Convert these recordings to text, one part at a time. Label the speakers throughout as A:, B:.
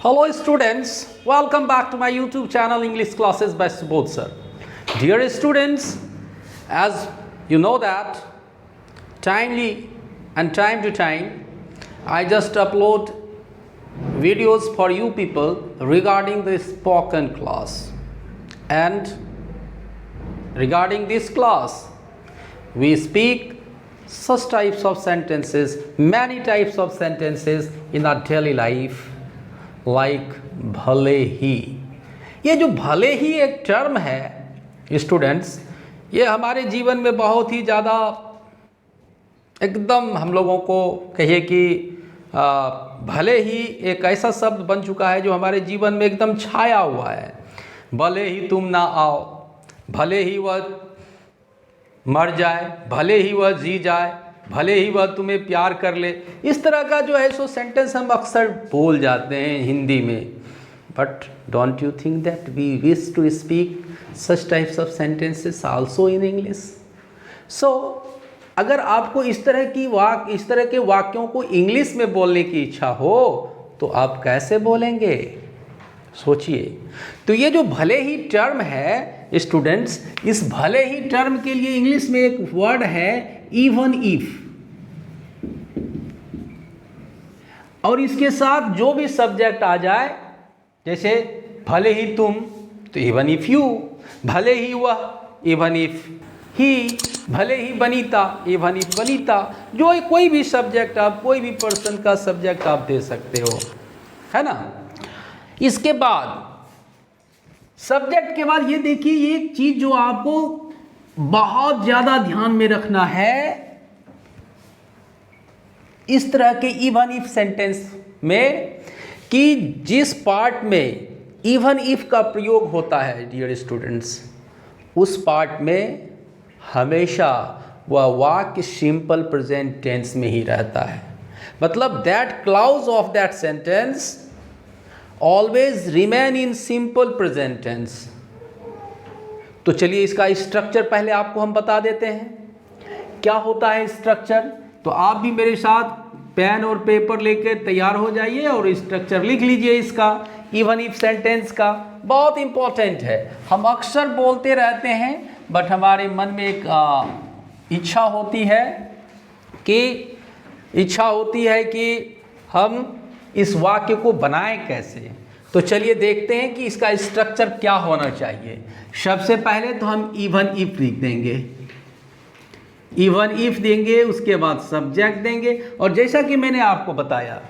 A: Hello students, welcome back to my YouTube channel English Classes by Subodh sir. Dear students, as you know that timely and time to time I just upload videos for you people regarding the spoken class, and regarding this class we speak such types of sentences, many types of sentences in our daily life, like भले ही। ये जो भले ही एक term है students, ये हमारे जीवन में बहुत ही ज़्यादा एकदम हम लोगों को कहिए कि भले ही एक ऐसा शब्द बन चुका है जो हमारे जीवन में एकदम छाया हुआ है। भले ही तुम ना आओ, भले ही वह मर जाए, भले ही वह जी जाए, भले ही वह तुम्हें प्यार कर ले, इस तरह का जो है सो सेंटेंस हम अक्सर बोल जाते हैं हिंदी में। But don't you think that we wish to speak such types of sentences also in English? So अगर आपको इस तरह के वाक्यों को इंग्लिश में बोलने की इच्छा हो तो आप कैसे बोलेंगे, सोचिए। तो ये जो भले ही टर्म है स्टूडेंट्स, इस भले ही टर्म के लिए इंग्लिश में एक वर्ड है इवन इफ, और इसके साथ जो भी सब्जेक्ट आ जाए, जैसे भले ही तुम तो इवन इफ यू, भले ही वह इवन इफ ही, भले ही बनीता इवन इफ बनीता, जो कोई भी सब्जेक्ट आप, कोई भी पर्सन का सब्जेक्ट आप दे सकते हो, है ना। इसके बाद सब्जेक्ट के बाद ये देखिए, एक चीज जो आपको बहुत ज़्यादा ध्यान में रखना है इस तरह के इवन इफ सेंटेंस में, कि जिस पार्ट में इवन इफ का प्रयोग होता है डियर स्टूडेंट्स, उस पार्ट में हमेशा वह वाक्य सिंपल प्रेजेंट टेंस में ही रहता है। मतलब that clause of that sentence always remain in simple present tense. तो चलिए इसका स्ट्रक्चर पहले आपको हम बता देते हैं क्या होता है स्ट्रक्चर। तो आप भी मेरे साथ पेन और पेपर लेकर तैयार हो जाइए और स्ट्रक्चर लिख लीजिए इसका, इवन इफ सेंटेंस का। बहुत इंपॉर्टेंट है, हम अक्सर बोलते रहते हैं बट हमारे मन में एक इच्छा होती है कि हम इस वाक्य को बनाएं कैसे। तो चलिए देखते हैं कि इसका स्ट्रक्चर क्या होना चाहिए। सबसे पहले तो हम इवन इफ लिख देंगे, इवन इफ देंगे, उसके बाद सब्जेक्ट देंगे। और जैसा कि मैंने आपको बताया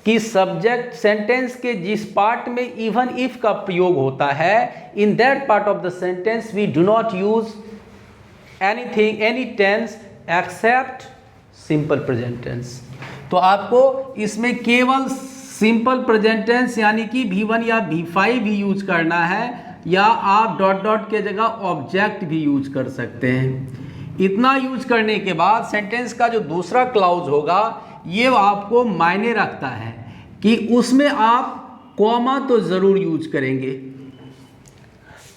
A: कि सब्जेक्ट सेंटेंस के जिस पार्ट में इवन इफ का प्रयोग होता है, in that part of the sentence we do not use anything, any tense except simple present tense. तो आपको इसमें केवल सिंपल प्रेजेंट टेंस यानी कि V1 या V5 भी यूज करना है, या आप डॉट डॉट के जगह ऑब्जेक्ट भी यूज कर सकते हैं। इतना यूज करने के बाद सेंटेंस का जो दूसरा क्लाउज होगा, ये आपको मायने रखता है कि उसमें आप कॉमा तो ज़रूर यूज करेंगे,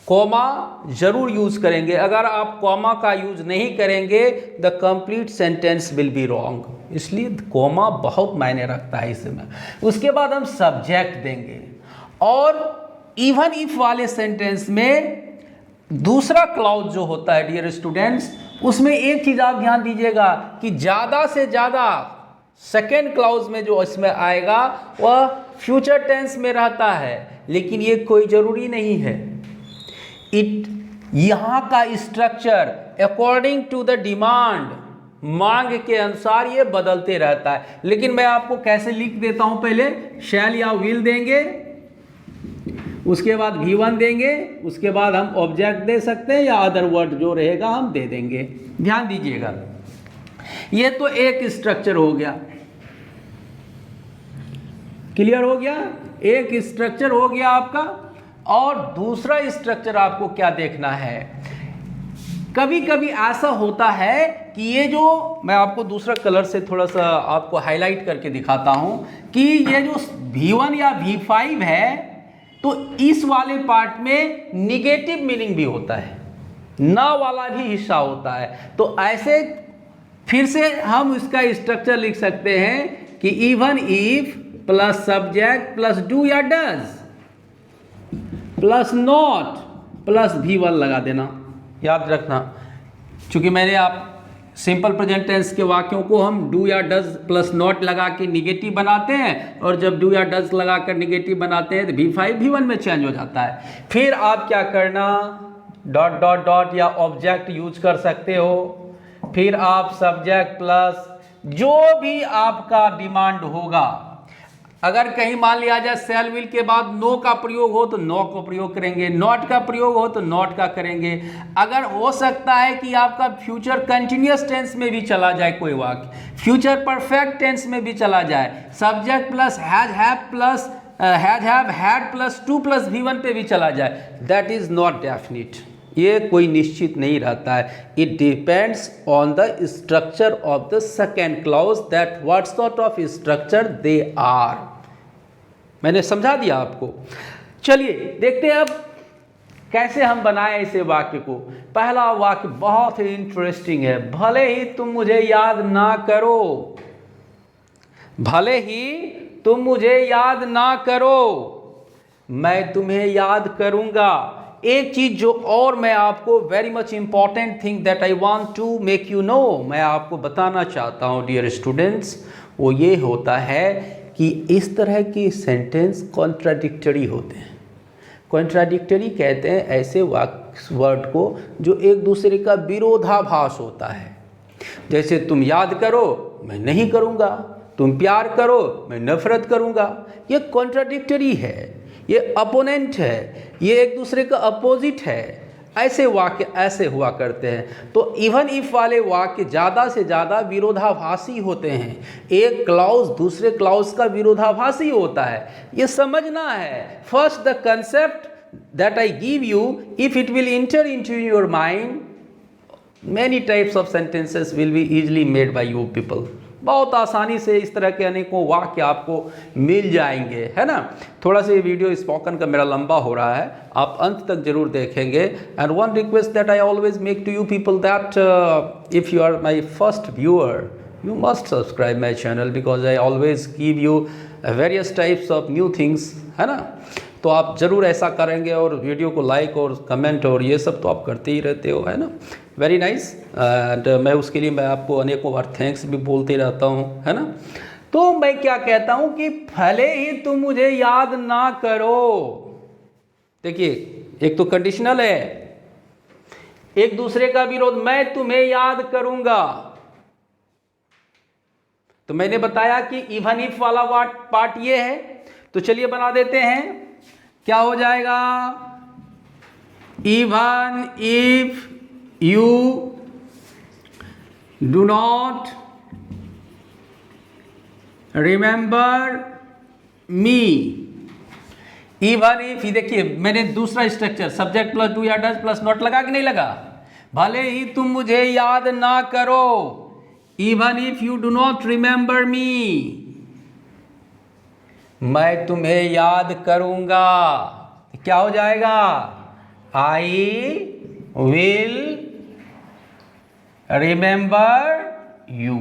A: कॉमा ज़रूर यूज करेंगे। अगर आप कॉमा का यूज नहीं करेंगे the complete sentence will be wrong, इसलिए कॉमा बहुत मायने रखता है इसमें। उसके बाद हम सब्जेक्ट देंगे, और इवन इफ वाले सेंटेंस में दूसरा क्लाउज जो होता है डियर स्टूडेंट्स, उसमें एक चीज़ आप ध्यान दीजिएगा कि ज़्यादा से ज़्यादा सेकेंड क्लाउज में जो इसमें आएगा वह फ्यूचर टेंस में रहता है, लेकिन ये कोई ज़रूरी नहीं है। यहाँ का structure according to the demand, मांग के अनुसार ये बदलते रहता है। लेकिन मैं आपको कैसे लिख देता हूँ, पहले शैल या विल देंगे, उसके बाद V1 देंगे, उसके बाद हम ऑब्जेक्ट दे सकते हैं या अदर वर्ड जो रहेगा हम दे देंगे। ध्यान दीजिएगा, ये तो एक स्ट्रक्चर हो गया, क्लियर हो गया, एक स्ट्रक्चर हो गया आपका। और दूसरा स्ट्रक्चर आपको क्या देखना है, कभी कभी ऐसा होता है कि ये जो मैं आपको दूसरा कलर से थोड़ा सा आपको हाईलाइट करके दिखाता हूं कि ये जो V1 या V5 है, तो इस वाले पार्ट में निगेटिव मीनिंग भी होता है, ना वाला भी हिस्सा होता है। तो ऐसे फिर से हम इसका स्ट्रक्चर लिख सकते हैं कि even if plus subject plus do या does plus not plus V1 लगा देना। याद रखना, चूंकि मैंने आप सिंपल प्रेजेंट टेंस के वाक्यों को हम डू या डज प्लस नॉट लगा के निगेटिव बनाते हैं, और जब डू या डज लगा कर निगेटिव बनाते हैं तो V5 V1 में चेंज हो जाता है। फिर आप क्या करना, डॉट डॉट डॉट या ऑब्जेक्ट यूज कर सकते हो। फिर आप सब्जेक्ट प्लस जो भी आपका डिमांड होगा, अगर कहीं मान लिया जाए शैल विल के बाद नो का प्रयोग हो तो नो का प्रयोग करेंगे, नॉट का प्रयोग हो तो नॉट का करेंगे। अगर हो सकता है कि आपका फ्यूचर कंटिन्यूअस टेंस में भी चला जाए कोई वाक्य, फ्यूचर परफेक्ट टेंस में भी चला जाए, subject plus has have plus has have had plus two plus V1 पे भी चला जाए, दैट इज नॉट डेफिनिट। ये कोई निश्चित नहीं रहता है। It depends on the structure of the second clause, that what sort of structure they are. मैंने समझा दिया आपको। चलिए देखते हैं अब कैसे हम बनाएं इसे वाक्य को। पहला वाक्य बहुत ही इंटरेस्टिंग है। भले ही तुम मुझे याद ना करो, भले ही तुम मुझे याद ना करो, मैं तुम्हें याद करूंगा। एक चीज जो और मैं आपको very much important thing that I want to make you know, मैं आपको बताना चाहता हूं डियर स्टूडेंट्स, वो ये होता है कि इस तरह के सेंटेंस कॉन्ट्राडिक्टरी होते हैं। कॉन्ट्राडिक्टरी कहते हैं ऐसे वर्ड को जो एक दूसरे का विरोधाभास होता है। जैसे तुम याद करो, मैं नहीं करूँगा, तुम प्यार करो, मैं नफरत करूँगा। ये कॉन्ट्राडिक्टरी है, ये अपोनेंट है, ये एक दूसरे का अपोजिट है। ऐसे वाक्य ऐसे हुआ करते हैं। तो इवन इफ वाले वाक्य ज़्यादा से ज़्यादा विरोधाभासी होते हैं। एक क्लॉज दूसरे क्लॉज का विरोधाभासी होता है, ये समझना है। First the concept that I give you, if it will inter into your mind, many types of sentences will be easily made by you people. बहुत आसानी से इस तरह के अनेकों वाक्य आपको मिल जाएंगे, है ना। थोड़ा सा ये वीडियो स्पोकन का मेरा लंबा हो रहा है, आप अंत तक जरूर देखेंगे। And one request that I always make to you people that if you are my first viewer, you must subscribe my channel because I always give you various types of new things, है ना। तो आप ज़रूर ऐसा करेंगे और video को like और कमेंट और ये सब तो आप करते ही रहते हो, है ना। Very nice. एंड मैं उसके लिए मैं आपको अनेकों बार थैंक्स भी बोलते रहता हूँ, है ना। तो मैं क्या कहता हूँ कि भले ही तुम मुझे याद ना करो, देखिए एक तो कंडीशनल है, एक दूसरे का विरोध, मैं तुम्हें याद करूँगा। तो मैंने बताया कि इवन इफ वाला पार्ट ये है, तो चलिए बना देते हैं। क्या हो जाएगा, even if you do not remember me. Even if, देखिए मैंने दूसरा स्ट्रक्चर सब्जेक्ट प्लस डू या डज प्लस नॉट लगा कि नहीं लगा। भले ही तुम मुझे याद ना करो, even if you do not remember मी, मैं तुम्हें याद करूंगा। क्या हो जाएगा, आई विल रिमेंबर यू।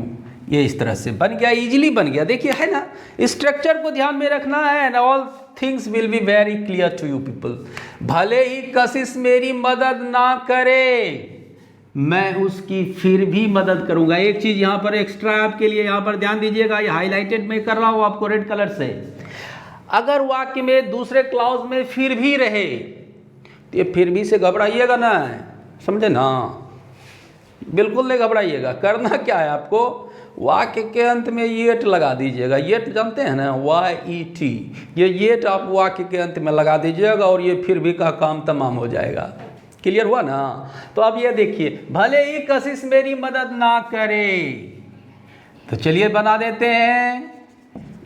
A: ये इस तरह से बन गया, इजीली बन गया। देखिए है ना, स्ट्रक्चर को ध्यान में रखना है and all things will be very clear to you people. भले ही कशिश मेरी मदद ना करे, मैं उसकी फिर भी मदद करूंगा। एक चीज यहाँ पर एक्स्ट्रा आपके लिए यहाँ पर ध्यान दीजिएगा, ये हाईलाइटेड मैं कर रहा हूँ आपको रेड कलर से। अगर वाक्य में दूसरे क्लॉज में फिर भी रहे तो ये फिर भी से घबराइएगा ना, समझे ना, बिल्कुल नहीं घबराइएगा। करना क्या है आपको, वाक्य के अंत में येट लगा दीजिएगा। येट जानते हैं ना, YET, ये येट आप वाक्य के अंत में लगा दीजिएगा और ये फिर भी का काम तमाम हो जाएगा। क्लियर हुआ ना। तो अब ये देखिए, भले ही कशिश मेरी मदद ना करे, तो चलिए बना देते हैं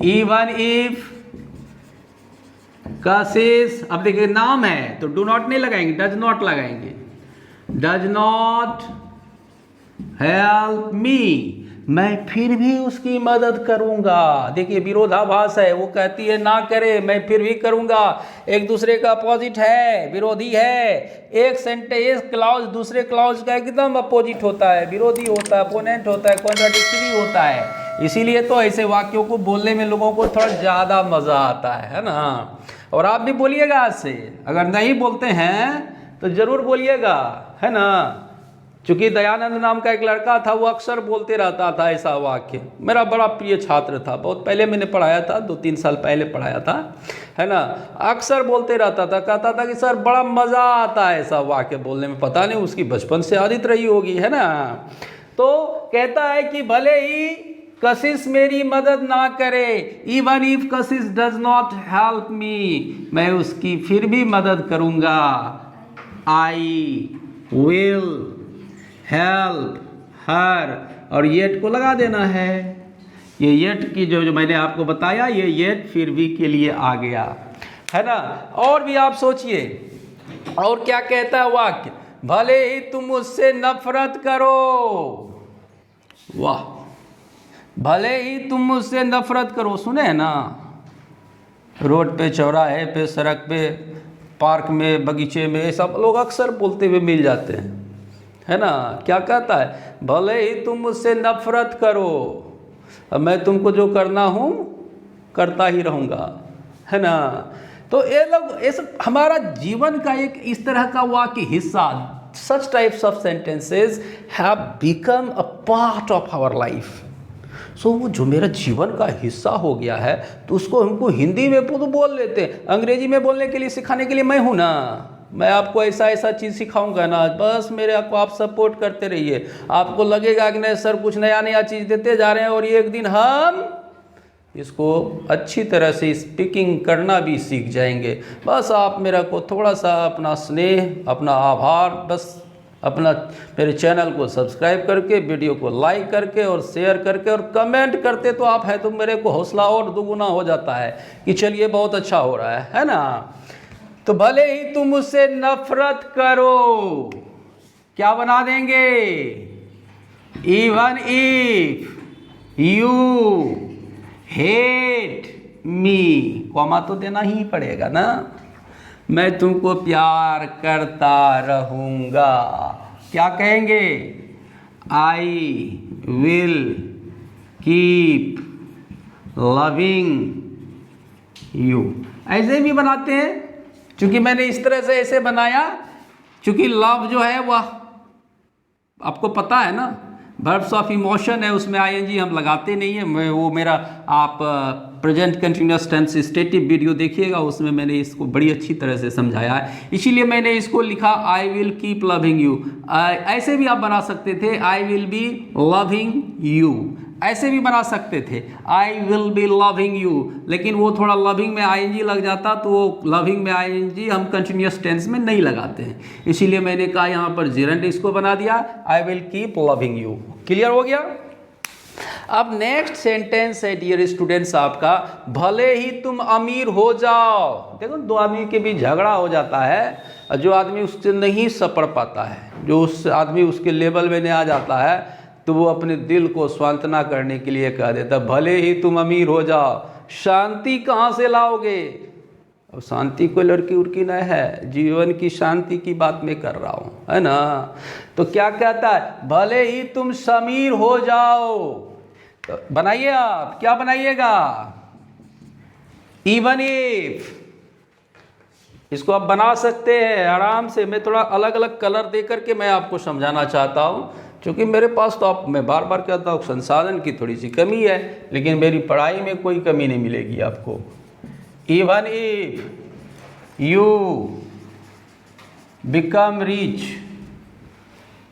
A: इवन इफ कशिश। अब देखिए नाम है तो डू नॉट नहीं लगाएंगे, डज नॉट लगाएंगे। डज नॉट हेल्प मी, मैं फिर भी उसकी मदद करूंगा। देखिए विरोधाभास है, वो कहती है ना करे, मैं फिर भी करूंगा। एक दूसरे का अपोजिट है, विरोधी है। एक सेंटेंस क्लॉज दूसरे क्लॉज का एकदम अपोजिट होता है, विरोधी होता है, अपोनेंट होता है, कॉन्ट्राडिक्टरी होता है। इसीलिए तो ऐसे वाक्यों को बोलने में लोगों को थोड़ा ज़्यादा मज़ा आता है ना। और आप भी बोलिएगा आज से, अगर नहीं बोलते हैं तो ज़रूर बोलिएगा, है ना। चूँकि दयानंद नाम का एक लड़का था, वो अक्सर बोलते रहता था ऐसा वाक्य। मेरा बड़ा प्रिय छात्र था, बहुत पहले मैंने पढ़ाया था, 2-3 साल पहले पढ़ाया था, है ना। अक्सर बोलते रहता था, कहता था कि सर बड़ा मज़ा आता है ऐसा वाक्य बोलने में। पता नहीं उसकी बचपन से आदत रही होगी, है ना। तो कहता है कि भले ही कशिश मेरी मदद ना करे, even if Kashish does not help me, मैं उसकी फिर भी मदद करूँगा। आई विल हेल्प हर, और येट को लगा देना है। ये येट की जो मैंने आपको बताया, ये येट फिर भी के लिए आ गया, है ना। और भी आप सोचिए, और क्या कहता है वाक्य, भले ही तुम मुझसे नफरत करो। वाह, भले ही तुम मुझसे नफरत करो। सुने हैं ना, रोड पे, चौराहे पे, सड़क पे, पार्क में, बगीचे में, सब लोग अक्सर बोलते हुए मिल जाते हैं, है ना। क्या कहता है, भले ही तुम मुझसे नफरत करो, अब मैं तुमको जो करना हूँ करता ही रहूँगा, है ना। तो ये लोग, ये सब हमारा जीवन का एक इस तरह का वाक्य हिस्सा, such types of sentences have become a part of our life. सो वो जो मेरा जीवन का हिस्सा हो गया है, तो उसको हमको हिंदी में तो बोल लेते हैं, अंग्रेजी में बोलने के लिए, सिखाने के लिए मैं हूँ ना। मैं आपको ऐसा ऐसा चीज़ सिखाऊंगा ना, बस मेरे को आप सपोर्ट करते रहिए। आपको लगेगा कि नहीं सर कुछ नया नया चीज़ देते जा रहे हैं, और एक दिन हम इसको अच्छी तरह से स्पीकिंग करना भी सीख जाएंगे। बस आप मेरा को थोड़ा सा अपना स्नेह, अपना आभार, बस अपना मेरे चैनल को सब्सक्राइब करके, वीडियो को लाइक करके और शेयर करके और कमेंट करते तो आप है, तो मेरे को हौसला और दुगुना हो जाता है कि चलिए बहुत अच्छा हो रहा है ना। तो भले ही तुम मुझसे नफरत करो, क्या बना देंगे, even if you hate me, comma तो देना ही पड़ेगा ना, मैं तुमको प्यार करता रहूँगा। क्या कहेंगे, I will keep loving you. ऐसे भी बनाते हैं, क्योंकि मैंने इस तरह से ऐसे बनाया, क्योंकि लव जो है वह आपको पता है ना, वर्ब्स ऑफ इमोशन है, उसमें आईएनजी हम लगाते नहीं है। वो मेरा आप present continuous tense stative video देखिएगा, उसमें मैंने इसको बड़ी अच्छी तरह से समझाया है, इसीलिए मैंने इसको लिखा I will keep loving you. ऐसे भी आप बना सकते थे, I will be loving you, ऐसे भी बना सकते थे, I will be loving you, लेकिन वो थोड़ा लविंग में आईएनजी लग जाता, तो वो लविंग में आईएनजी हम कंटिन्यूअस टेंस में नहीं लगाते हैं, इसीलिए मैंने कहा यहाँ पर जेरेंट इसको बना दिया, I will keep loving you. Clear हो गया। अब नेक्स्ट सेंटेंस है डियर स्टूडेंट्स आपका, भले ही तुम अमीर हो जाओ। देखो, दो आदमी के बीच झगड़ा हो जाता है, और जो आदमी उससे नहीं सपड़ पाता है, जो उस आदमी उसके लेवल में नहीं आ जाता है, तो वो अपने दिल को सांत्वना करने के लिए कह देता, भले ही तुम अमीर हो जाओ, शांति कहाँ से लाओगे। अब शांति कोई लड़की उड़की नहीं है, जीवन की शांति की बात मैं कर रहा हूँ, है ना। तो क्या कहता है, भले ही तुम अमीर हो जाओ, तो बनाइए आप, क्या बनाइएगा, इवन इफ। इसको आप बना सकते हैं आराम से। मैं थोड़ा अलग अलग कलर दे करके मैं आपको समझाना चाहता हूँ, क्योंकि मेरे पास तो मैं बार बार कहता हूँ संसाधन की थोड़ी सी कमी है, लेकिन मेरी पढ़ाई में कोई कमी नहीं मिलेगी आपको। Even if you become rich,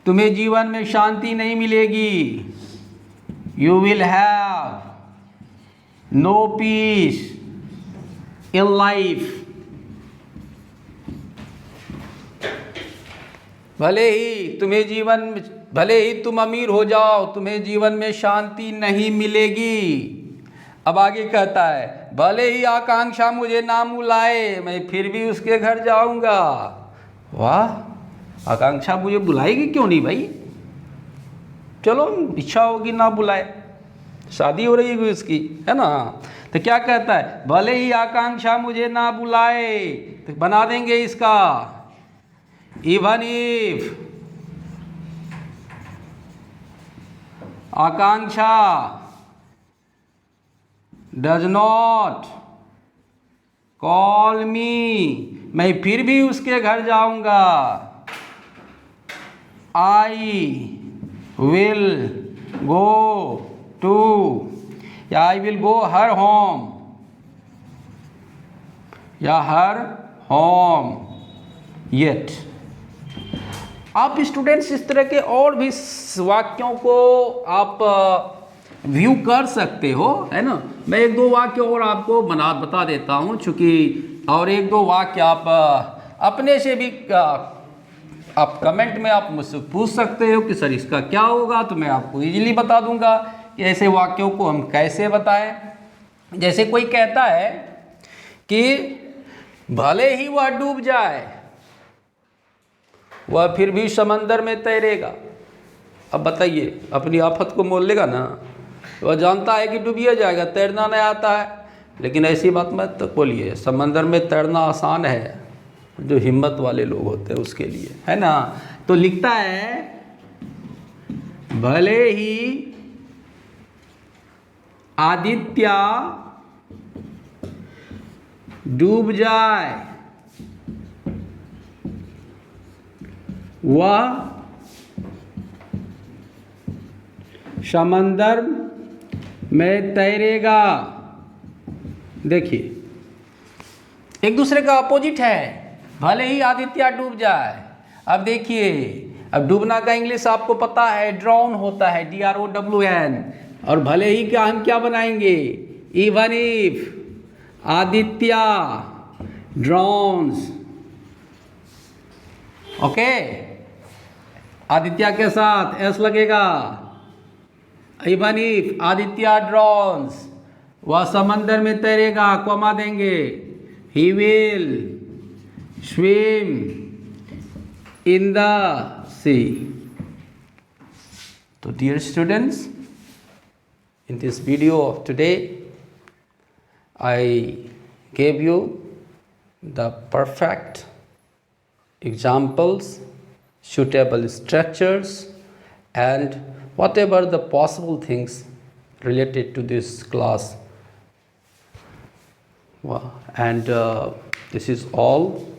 A: तुम्हें जीवन में शांति नहीं मिलेगी, you will have no peace in life. भले ही तुम अमीर हो जाओ, तुम्हें जीवन में शांति नहीं मिलेगी। अब आगे कहता है, भले ही आकांक्षा मुझे ना बुलाए, मैं फिर भी उसके घर जाऊंगा। वाह, आकांक्षा मुझे बुलाएगी क्यों नहीं भाई, चलो इच्छा होगी ना बुलाए, शादी हो रही है उसकी, है ना। तो क्या कहता है, भले ही आकांक्षा मुझे ना बुलाए, तो बना देंगे इसका, even if Akanksha does not call मी, मैं फिर भी उसके घर जाऊंगा। आई विल गो टू, या I will go her home, या हर होम येट। आप स्टूडेंट्स इस तरह के और भी वाक्यों को आप व्यू कर सकते हो, है ना। मैं एक दो वाक्य और आपको बता देता हूँ, चूँकि और एक दो वाक्य आप अपने से भी आप कमेंट में आप मुझसे पूछ सकते हो कि सर इसका क्या होगा, तो मैं आपको इजीली बता दूंगा कि ऐसे वाक्यों को हम कैसे बताएं। जैसे कोई कहता है कि भले ही वह डूब जाए वह फिर भी समंदर में तैरेगा। अब बताइए, अपनी आफत को मोल लेगा ना। वह जानता है कि डूबिया जाएगा, तैरना नहीं आता है, लेकिन ऐसी बात मत बोलिए। समंदर में तैरना आसान है, जो हिम्मत वाले लोग होते हैं उसके लिए, है ना। तो लिखता है भले ही आदित्य डूब जाए वह समंदर में तैरेगा। देखिए, एक दूसरे का अपोजिट है। भले ही आदित्य डूब जाए, अब देखिए, अब डूबना का इंग्लिश आपको पता है, ड्राउन होता है, DROWN। और भले ही क्या हम क्या बनाएंगे, even if Aditya drowns. Okay, Aditya के साथ एस लगेगा। इवन इफ आदित्य ड्राउन्स, वह समंदर में तैरेगा, कॉमा देंगे, he will swim in the sea. So dear students, in this video of today, I gave you the perfect examples, suitable structures, and whatever the possible things related to this class. And this is all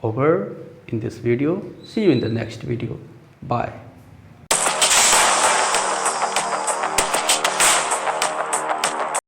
A: over in this video. See you in the next video. Bye.